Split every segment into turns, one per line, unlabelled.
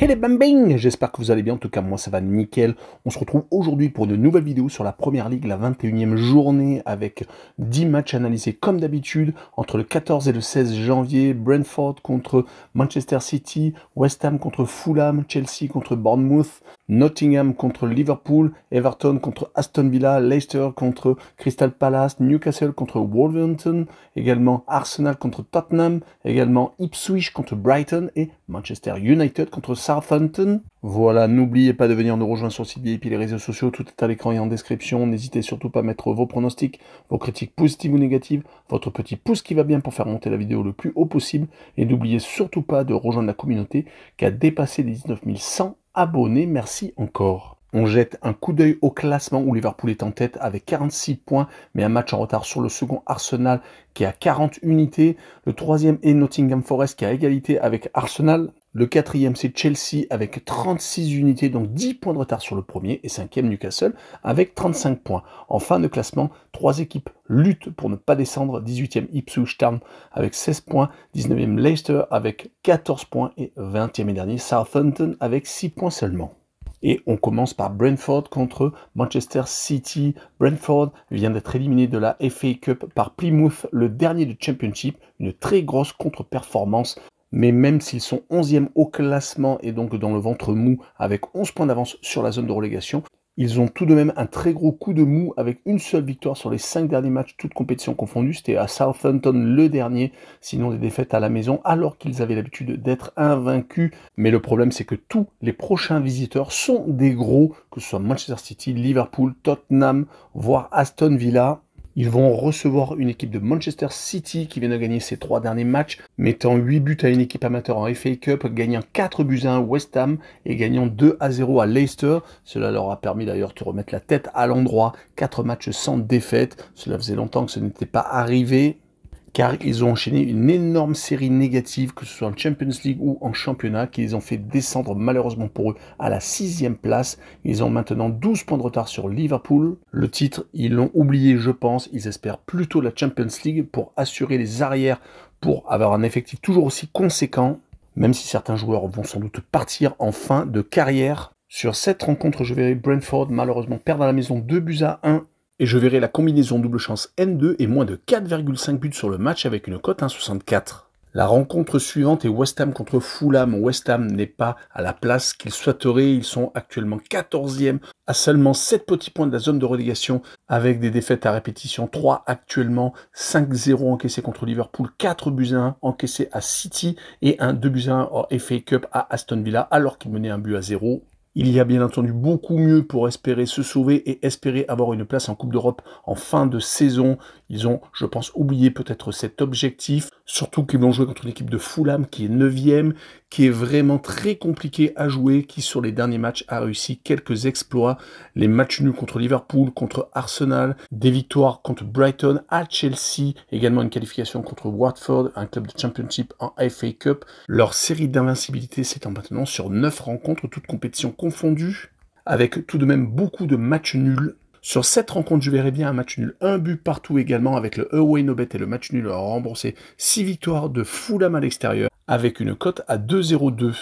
Hey les bambing, j'espère que vous allez bien, en tout cas moi ça va nickel. On se retrouve aujourd'hui pour une nouvelle vidéo sur la Première Ligue, la 21e journée avec 10 matchs analysés comme d'habitude entre le 14 et le 16 janvier. Brentford contre Manchester City, West Ham contre Fulham, Chelsea contre Bournemouth, Nottingham contre Liverpool, Everton contre Aston Villa, Leicester contre Crystal Palace, Newcastle contre Wolverhampton, également Arsenal contre Tottenham, également Ipswich contre Brighton et Manchester United contre Southampton. Voilà, n'oubliez pas de venir nous rejoindre sur le site VIP et les réseaux sociaux, tout est à l'écran et en description. N'hésitez surtout pas à mettre vos pronostics, vos critiques positives ou négatives, votre petit pouce qui va bien pour faire monter la vidéo le plus haut possible. Et n'oubliez surtout pas de rejoindre la communauté qui a dépassé les 19 100 abonnés. Merci encore. On jette un coup d'œil au classement où Liverpool est en tête avec 46 points, mais un match en retard sur le second Arsenal qui a 40 unités. Le troisième est Nottingham Forest qui a égalité avec Arsenal. Le quatrième, c'est Chelsea avec 36 unités, donc 10 points de retard sur le premier. Et cinquième, Newcastle avec 35 points. En fin de classement, 3 équipes luttent pour ne pas descendre. 18e, Ipswich Town avec 16 points. 19e, Leicester avec 14 points. Et 20e et dernier, Southampton avec 6 points seulement. Et on commence par Brentford contre Manchester City. Brentford vient d'être éliminé de la FA Cup par Plymouth, le dernier de Championship. Une très grosse contre-performance. Mais même s'ils sont 11e au classement et donc dans le ventre mou avec 11 points d'avance sur la zone de relégation, ils ont tout de même un très gros coup de mou avec une seule victoire sur les 5 derniers matchs, toutes compétitions confondues. C'était à Southampton le dernier, sinon des défaites à la maison, alors qu'ils avaient l'habitude d'être invaincus. Mais le problème, c'est que tous les prochains visiteurs sont des gros, que ce soit Manchester City, Liverpool, Tottenham, voire Aston Villa. Ils vont recevoir une équipe de Manchester City qui vient de gagner ses 3 derniers matchs, mettant 8 buts à une équipe amateur en FA Cup, gagnant 4 buts à 1 West Ham et gagnant 2-0 à Leicester. Cela leur a permis d'ailleurs de remettre la tête à l'endroit. 4 matchs sans défaite. Cela faisait longtemps que ce n'était pas arrivé, car ils ont enchaîné une énorme série négative, que ce soit en Champions League ou en championnat, qui les ont fait descendre malheureusement pour eux à la 6e place. Ils ont maintenant 12 points de retard sur Liverpool. Le titre, ils l'ont oublié je pense, ils espèrent plutôt la Champions League pour assurer les arrières, pour avoir un effectif toujours aussi conséquent, même si certains joueurs vont sans doute partir en fin de carrière. Sur cette rencontre, je verrai Brentford malheureusement perdre à la maison 2-1. Et je verrai la combinaison double chance N2 et moins de 4,5 buts sur le match avec une cote 1,64. La rencontre suivante est West Ham contre Fulham. West Ham n'est pas à la place qu'ils souhaiteraient. Ils sont actuellement 14e à seulement 7 petits points de la zone de relégation avec des défaites à répétition. 3 actuellement, 5-0 encaissés contre Liverpool, 4-1 encaissés à City et un 2-1 en FA Cup à Aston Villa alors qu'ils menaient un but à 0. Il y a bien entendu beaucoup mieux pour espérer se sauver et espérer avoir une place en Coupe d'Europe en fin de saison. Ils ont, je pense, oublié peut-être cet objectif, surtout qu'ils vont jouer contre une équipe de Fulham qui est 9e, qui est vraiment très compliqué à jouer, qui sur les derniers matchs a réussi quelques exploits. Les matchs nuls contre Liverpool, contre Arsenal, des victoires contre Brighton, à Chelsea, également une qualification contre Watford, un club de Championship en FA Cup. Leur série d'invincibilité s'étend maintenant sur 9 rencontres, toutes compétitions confondues, avec tout de même beaucoup de matchs nuls. Sur cette rencontre, je verrai bien un match nul, un but partout également avec le away no bet et le match nul à rembourser. 6 victoires de Fulham à l'extérieur avec une cote à 2,02.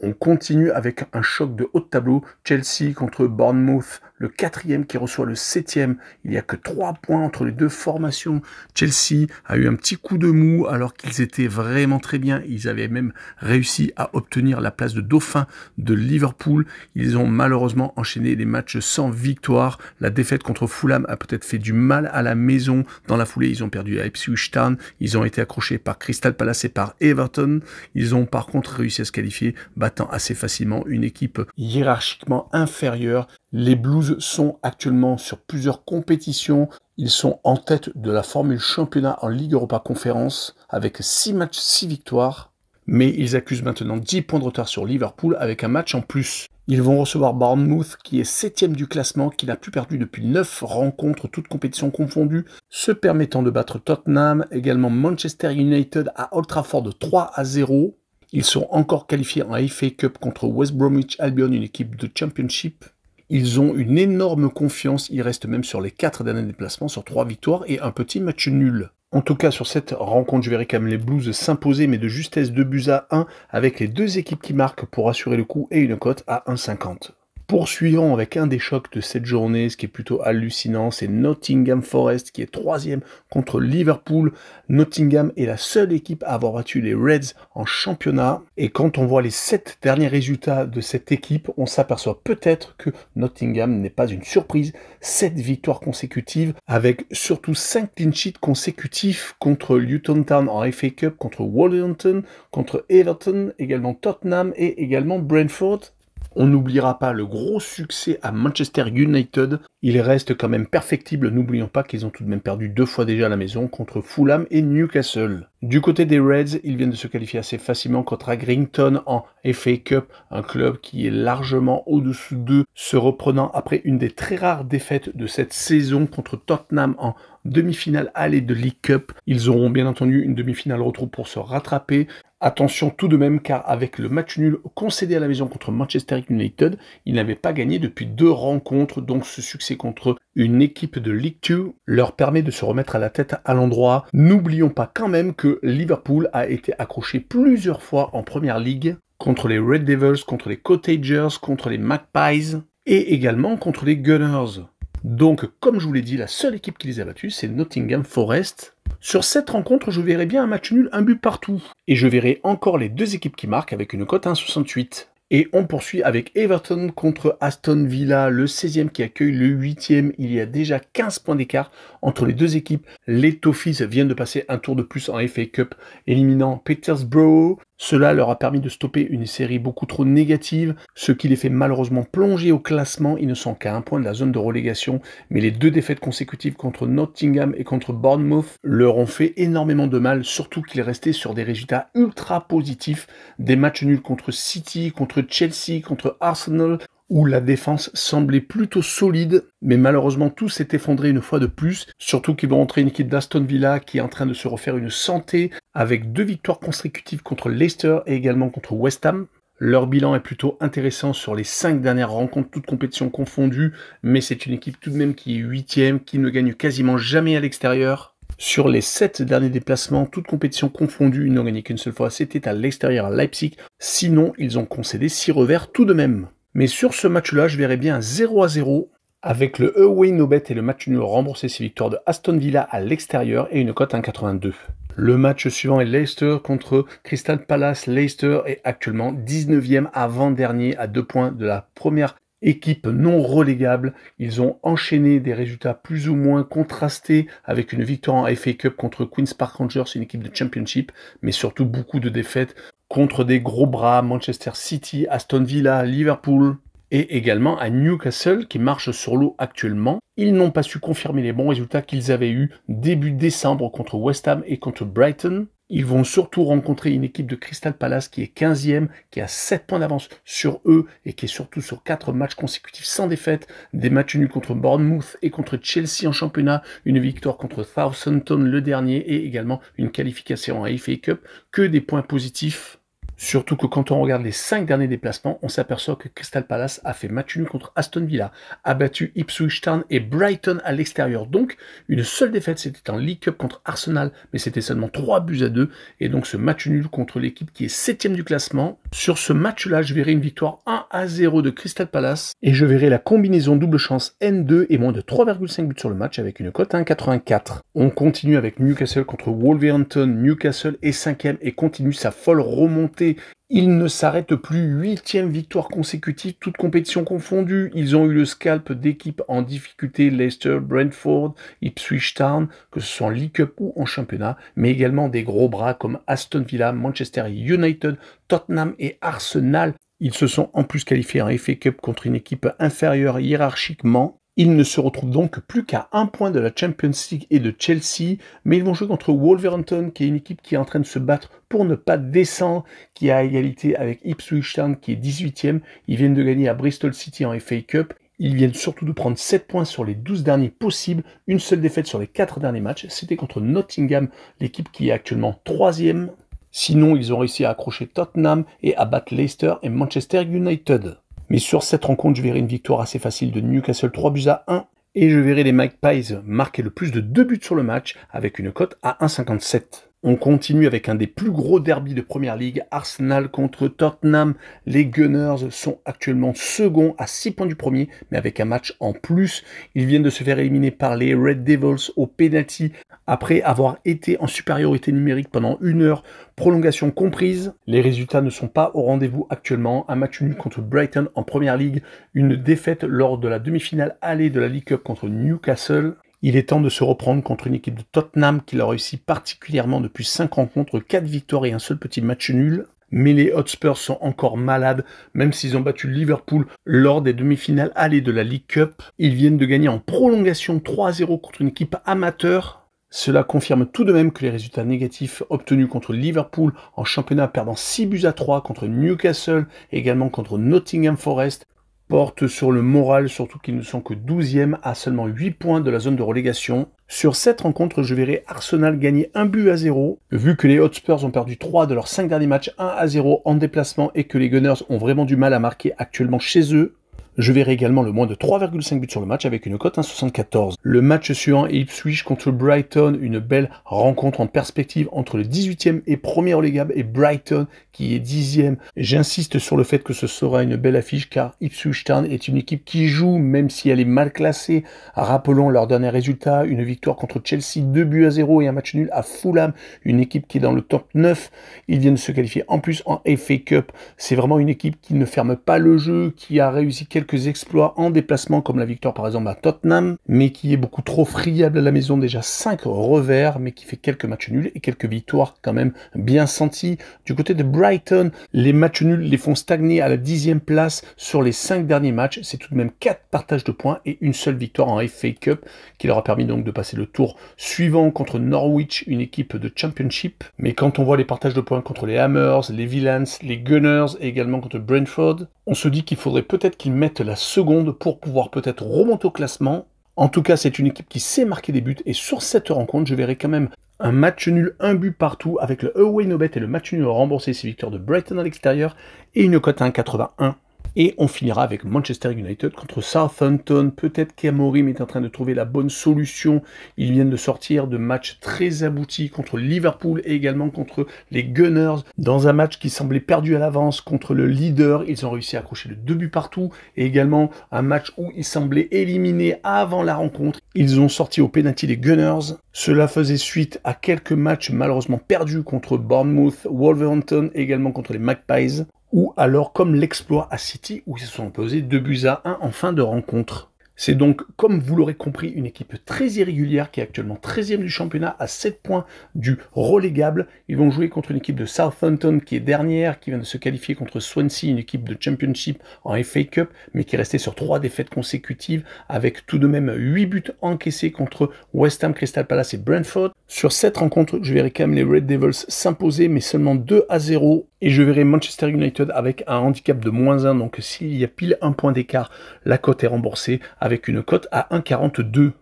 On continue avec un choc de haut de tableau, Chelsea contre Bournemouth, le 4e qui reçoit le 7e. Il n'y a que 3 points entre les deux formations. Chelsea a eu un petit coup de mou alors qu'ils étaient vraiment très bien. Ils avaient même réussi à obtenir la place de dauphin de Liverpool. Ils ont malheureusement enchaîné les matchs sans victoire. La défaite contre Fulham a peut-être fait du mal à la maison. Dans la foulée, ils ont perdu à Ipswich Town. Ils ont été accrochés par Crystal Palace et par Everton. Ils ont par contre réussi à se qualifier, battant assez facilement une équipe hiérarchiquement inférieure. Les Blues sont actuellement sur plusieurs compétitions. Ils sont en tête de la formule championnat en Ligue Europa Conférence avec 6 matchs, 6 victoires. Mais ils accusent maintenant 10 points de retard sur Liverpool avec un match en plus. Ils vont recevoir Bournemouth qui est 7e du classement, qui n'a plus perdu depuis 9 rencontres, toutes compétitions confondues, se permettant de battre Tottenham, également Manchester United à Old Trafford 3-0. Ils sont encore qualifiés en FA Cup contre West Bromwich Albion, une équipe de Championship. Ils ont une énorme confiance, ils restent même sur les 4 derniers déplacements, sur 3 victoires et un petit match nul. En tout cas, sur cette rencontre, je verrai quand même les Blues s'imposer, mais de justesse 2-1, avec les deux équipes qui marquent pour assurer le coup et une cote à 1,50. Poursuivons avec un des chocs de cette journée, ce qui est plutôt hallucinant, c'est Nottingham Forest qui est 3e contre Liverpool. Nottingham est la seule équipe à avoir battu les Reds en championnat. Et quand on voit les 7 derniers résultats de cette équipe, on s'aperçoit peut-être que Nottingham n'est pas une surprise. 7 victoires consécutives, avec surtout 5 clean sheets consécutifs contre Luton Town en FA Cup, contre Wolverhampton, contre Everton, également Tottenham et également Brentford. On n'oubliera pas le gros succès à Manchester United. Il reste quand même perfectible. N'oublions pas qu'ils ont tout de même perdu 2 fois déjà à la maison contre Fulham et Newcastle. Du côté des Reds, ils viennent de se qualifier assez facilement contre Accrington en FA Cup, un club qui est largement au-dessous d'eux, se reprenant après une des très rares défaites de cette saison contre Tottenham en demi-finale aller de League Cup. Ils auront bien entendu une demi-finale retour pour se rattraper. Attention tout de même, car avec le match nul concédé à la maison contre Manchester United, ils n'avaient pas gagné depuis 2 rencontres, donc ce succès contre une équipe de League 2 leur permet de se remettre à la tête à l'endroit. N'oublions pas quand même que Liverpool a été accroché plusieurs fois en Première Ligue, contre les Red Devils, contre les Cottagers, contre les Magpies, et également contre les Gunners. Donc, comme je vous l'ai dit, la seule équipe qui les a battus, c'est Nottingham Forest. Sur cette rencontre, je verrai bien un match nul, un but partout. Et je verrai encore les deux équipes qui marquent avec une cote à 1,68. Et on poursuit avec Everton contre Aston Villa, le 16e qui accueille le 8e. Il y a déjà 15 points d'écart entre les deux équipes. Les Toffees viennent de passer un tour de plus en FA Cup, éliminant Peterborough. Cela leur a permis de stopper une série beaucoup trop négative, ce qui les fait malheureusement plonger au classement. Ils ne sont qu'à un point de la zone de relégation, mais les 2 défaites consécutives contre Nottingham et contre Bournemouth leur ont fait énormément de mal, surtout qu'ils restaient sur des résultats ultra positifs, des matchs nuls contre City, contre Chelsea, contre Arsenal, où la défense semblait plutôt solide, mais malheureusement tout s'est effondré une fois de plus, surtout qu'ils vont entrer une équipe d'Aston Villa qui est en train de se refaire une santé, avec 2 victoires consécutives contre Leicester et également contre West Ham. Leur bilan est plutôt intéressant sur les 5 dernières rencontres, toutes compétitions confondues, mais c'est une équipe tout de même qui est 8e, qui ne gagne quasiment jamais à l'extérieur. Sur les 7 derniers déplacements, toutes compétitions confondues, ils n'ont gagné qu'une seule fois, c'était à l'extérieur à Leipzig, sinon ils ont concédé 6 revers tout de même. Mais sur ce match-là, je verrais bien un 0-0 avec le away no bet et le match nul rembourser ses victoires de Aston Villa à l'extérieur et une cote à 1,82. Le match suivant est Leicester contre Crystal Palace. Leicester est actuellement 19e avant-dernier à 2 points de la première équipe non relégable. Ils ont enchaîné des résultats plus ou moins contrastés avec une victoire en FA Cup contre Queen's Park Rangers, une équipe de Championship, mais surtout beaucoup de défaites contre des gros bras, Manchester City, Aston Villa, Liverpool, et également à Newcastle qui marche sur l'eau actuellement. Ils n'ont pas su confirmer les bons résultats qu'ils avaient eus début décembre contre West Ham et contre Brighton. Ils vont surtout rencontrer une équipe de Crystal Palace qui est 15e, qui a 7 points d'avance sur eux et qui est surtout sur 4 matchs consécutifs sans défaite, des matchs nuls contre Bournemouth et contre Chelsea en championnat, une victoire contre Southampton le dernier et également une qualification en FA Cup, que des points positifs. Surtout que quand on regarde les 5 derniers déplacements, on s'aperçoit que Crystal Palace a fait match nul contre Aston Villa, a battu Ipswich Town et Brighton à l'extérieur. Donc, une seule défaite, c'était en League Cup contre Arsenal, mais c'était seulement 3-2. Et donc, ce match nul contre l'équipe qui est 7e du classement. Sur ce match-là, je verrai une victoire 1-0 de Crystal Palace. Et je verrai la combinaison double chance N2 et moins de 3,5 buts sur le match avec une cote à 1,84. On continue avec Newcastle contre Wolverhampton. Newcastle est 5e et continue sa folle remontée. Il ne s'arrête plus, 8e victoire consécutive, toutes compétitions confondues. Ils ont eu le scalp d'équipes en difficulté, Leicester, Brentford, Ipswich Town, que ce soit en League Cup ou en championnat, mais également des gros bras comme Aston Villa, Manchester United, Tottenham et Arsenal. Ils se sont en plus qualifiés en FA Cup contre une équipe inférieure hiérarchiquement. Ils ne se retrouvent donc plus qu'à 1 point de la Champions League et de Chelsea, mais ils vont jouer contre Wolverhampton, qui est une équipe qui est en train de se battre pour ne pas descendre, qui est à égalité avec Ipswich Town, qui est 18e. Ils viennent de gagner à Bristol City en FA Cup. Ils viennent surtout de prendre 7 points sur les 12 derniers possibles, une seule défaite sur les 4 derniers matchs. C'était contre Nottingham, l'équipe qui est actuellement 3e. Sinon, ils ont réussi à accrocher Tottenham et à battre Leicester et Manchester United. Mais sur cette rencontre, je verrai une victoire assez facile de Newcastle 3-1 Et je verrai les Magpies marquer le plus de 2 buts sur le match avec une cote à 1,57. On continue avec un des plus gros derbys de Première Ligue, Arsenal contre Tottenham. Les Gunners sont actuellement seconds à 6 points du premier, mais avec un match en plus. Ils viennent de se faire éliminer par les Red Devils au penalty après avoir été en supériorité numérique pendant 1 heure, prolongation comprise. Les résultats ne sont pas au rendez-vous actuellement. Un match nul contre Brighton en Première Ligue, une défaite lors de la demi-finale allée de la League Cup contre Newcastle. Il est temps de se reprendre contre une équipe de Tottenham qui l'a réussi particulièrement depuis 5 rencontres, 4 victoires et un seul petit match nul. Mais les Hotspurs sont encore malades, même s'ils ont battu Liverpool lors des demi-finales allées de la League Cup. Ils viennent de gagner en prolongation 3-0 contre une équipe amateur. Cela confirme tout de même que les résultats négatifs obtenus contre Liverpool en championnat, perdant 6-3 contre Newcastle, également contre Nottingham Forest, porte sur le moral, surtout qu'ils ne sont que 12e à seulement 8 points de la zone de relégation. Sur cette rencontre, je verrai Arsenal gagner 1-0, vu que les Hotspurs ont perdu 3 de leurs 5 derniers matchs 1-0 en déplacement et que les Gunners ont vraiment du mal à marquer actuellement chez eux. Je verrai également le moins de 3,5 buts sur le match avec une cote 1,74. Le match suivant est Ipswich contre Brighton, une belle rencontre en perspective entre le 18e et premier relégable et Brighton qui est 10e. J'insiste sur le fait que ce sera une belle affiche car Ipswich Town est une équipe qui joue même si elle est mal classée. Rappelons leur dernier résultat, une victoire contre Chelsea 2-0 et un match nul à Fulham, une équipe qui est dans le top 9. Ils viennent de se qualifier en plus en FA Cup. C'est vraiment une équipe qui ne ferme pas le jeu, qui a réussi quelques exploits en déplacement comme la victoire par exemple à Tottenham, mais qui est beaucoup trop friable à la maison, déjà 5 revers, mais qui fait quelques matchs nuls et quelques victoires quand même bien senties. Du côté de Brighton, les matchs nuls les font stagner à la 10e place sur les 5 derniers matchs. C'est tout de même 4 partages de points et une seule victoire en FA Cup qui leur a permis donc de passer le tour suivant contre Norwich, une équipe de Championship. Mais quand on voit les partages de points contre les Hammers, les Villains, les Gunners et également contre Brentford, on se dit qu'il faudrait peut-être qu'ils mettent la seconde pour pouvoir peut-être remonter au classement. En tout cas, c'est une équipe qui sait marquer des buts et sur cette rencontre, je verrai quand même un match nul, un but partout avec le away no bet et le match nul remboursé, ces victoires de Brighton à l'extérieur et une cote à 1,81. Et on finira avec Manchester United contre Southampton. Peut-être qu'Amorim est en train de trouver la bonne solution. Ils viennent de sortir de matchs très aboutis contre Liverpool et également contre les Gunners. Dans un match qui semblait perdu à l'avance contre le leader, ils ont réussi à accrocher le 2 buts partout. Et également un match où ils semblaient éliminés avant la rencontre. Ils ont sorti au penalty les Gunners. Cela faisait suite à quelques matchs malheureusement perdus contre Bournemouth, Wolverhampton et également contre les Magpies. Ou alors comme l'exploit à City où ils se sont imposés 2-1 en fin de rencontre. C'est donc, comme vous l'aurez compris, une équipe très irrégulière qui est actuellement 13e du championnat à 7 points du relégable. Ils vont jouer contre une équipe de Southampton qui est dernière, qui vient de se qualifier contre Swansea, une équipe de Championship en FA Cup, mais qui est restée sur 3 défaites consécutives avec tout de même 8 buts encaissés contre West Ham, Crystal Palace et Brentford. Sur cette rencontre, je verrai quand même les Red Devils s'imposer, mais seulement 2-0. Et je verrai Manchester United avec un handicap de -1, donc s'il y a pile un point d'écart, la cote est remboursée avec une cote à 1,42.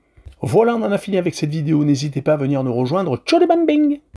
Voilà, on en a fini avec cette vidéo. N'hésitez pas à venir nous rejoindre. Tchou les bambing!